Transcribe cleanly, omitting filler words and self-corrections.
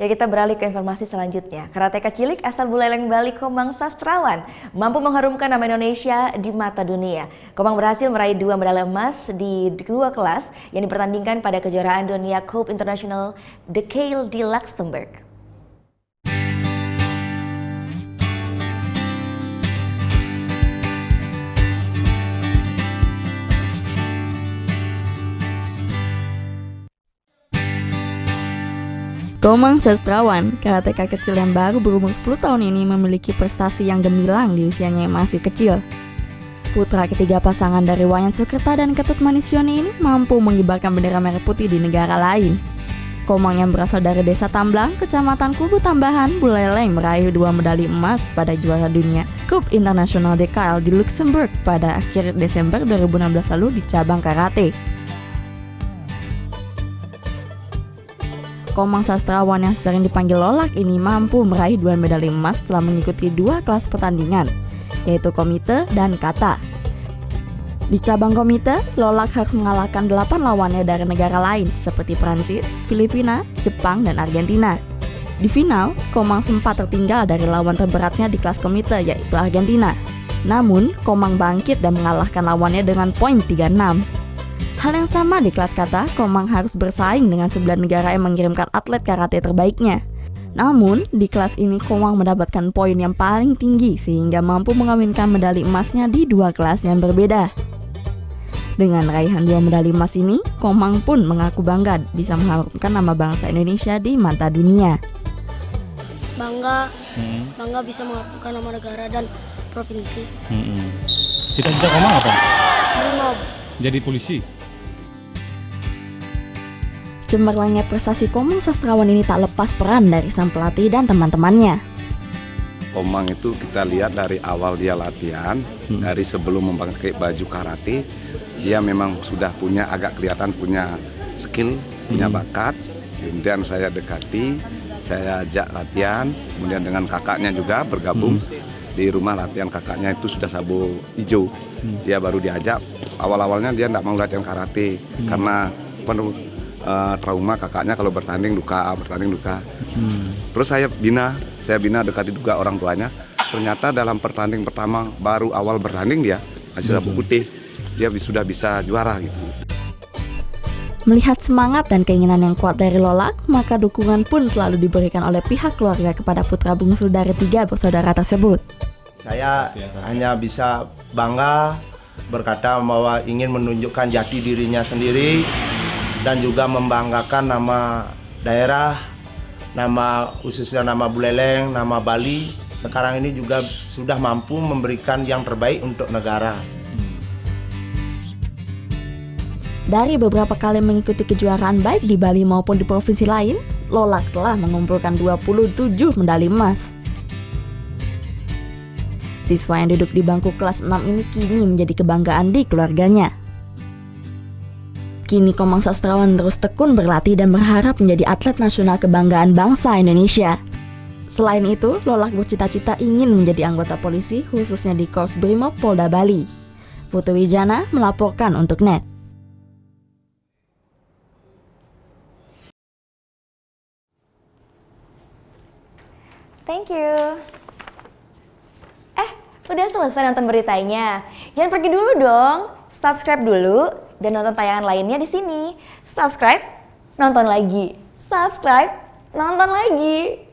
Ya, kita beralih ke informasi selanjutnya. Karateka cilik asal Buleleng, Bali, Komang Sastrawan mampu mengharumkan nama Indonesia di mata dunia. Komang berhasil meraih 2 medali emas di 2 kelas yang dipertandingkan pada kejuaraan dunia Coupe International de Keil di Luxembourg. Komang Sastrawan, karateka kecil yang baru berumur 10 tahun ini memiliki prestasi yang gemilang di usianya yang masih kecil. Putra ketiga pasangan dari Wayan Sukerta dan Ketut Manis Yoni ini mampu mengibarkan bendera merah putih di negara lain. Komang yang berasal dari Desa Tamblang, Kecamatan Kubu Tambahan, Buleleng meraih 2 medali emas pada juara dunia Coupe International de Keil di Luxembourg pada akhir Desember 2016 lalu di cabang karate. Komang Sastrawan yang sering dipanggil Lolak ini mampu meraih 2 medali emas setelah mengikuti 2 kelas pertandingan, yaitu komite dan kata. Di cabang komite, Lolak harus mengalahkan 8 lawannya dari negara lain seperti Prancis, Filipina, Jepang, dan Argentina. Di final, Komang sempat tertinggal dari lawan terberatnya di kelas komite yaitu Argentina. Namun, Komang bangkit dan mengalahkan lawannya dengan poin 3-6. Hal yang sama di kelas kata, Komang harus bersaing dengan 9 negara yang mengirimkan atlet karate terbaiknya. Namun, di kelas ini Komang mendapatkan poin yang paling tinggi sehingga mampu mengawinkan medali emasnya di 2 kelas yang berbeda. Dengan raihan 2 medali emas ini, Komang pun mengaku bangga bisa mengharumkan nama bangsa Indonesia di mata dunia. Bangga bisa mengharumkan nama negara dan provinsi. Cita-cita Komang apa? Brimob. Jadi polisi. Cemerlangnya prestasi Komang Sastrawan ini tak lepas peran dari sang pelatih dan teman-temannya. Komang itu kita lihat dari awal dia latihan, dari sebelum memakai baju karate, dia memang sudah punya agak kelihatan punya skill, punya bakat. Kemudian saya dekati, saya ajak latihan, kemudian dengan kakaknya juga bergabung. Di rumah latihan kakaknya itu sudah sabuk hijau. Dia baru diajak, awal-awalnya dia tidak mau latihan karate karena penuh trauma kakaknya kalau bertanding luka. Terus saya bina dekati juga orang tuanya. Ternyata dalam pertanding pertama baru awal bertanding dia masih sabuk putih, dia sudah bisa juara gitu. Melihat semangat dan keinginan yang kuat dari Lolak, maka dukungan pun selalu diberikan oleh pihak keluarga kepada putra bungsu dari 3 bersaudara tersebut. Saya hanya bisa bangga berkata bahwa ingin menunjukkan jati dirinya sendiri dan juga membanggakan nama daerah, nama khususnya nama Buleleng, nama Bali. Sekarang ini juga sudah mampu memberikan yang terbaik untuk negara. Dari beberapa kali mengikuti kejuaraan baik di Bali maupun di provinsi lain, Lolak telah mengumpulkan 27 medali emas. Siswa yang duduk di bangku kelas 6 ini kini menjadi kebanggaan di keluarganya. Kini Komang Sastrawan terus tekun berlatih dan berharap menjadi atlet nasional kebanggaan bangsa Indonesia. Selain itu, Lolak bercita-cita ingin menjadi anggota polisi khususnya di Korps Brimob Polda Bali. Putu Wijana melaporkan untuk NET. Thank you. Udah selesai nonton beritanya? Jangan pergi dulu dong. Subscribe dulu dan nonton tayangan lainnya di sini. Subscribe, nonton lagi. Subscribe, nonton lagi.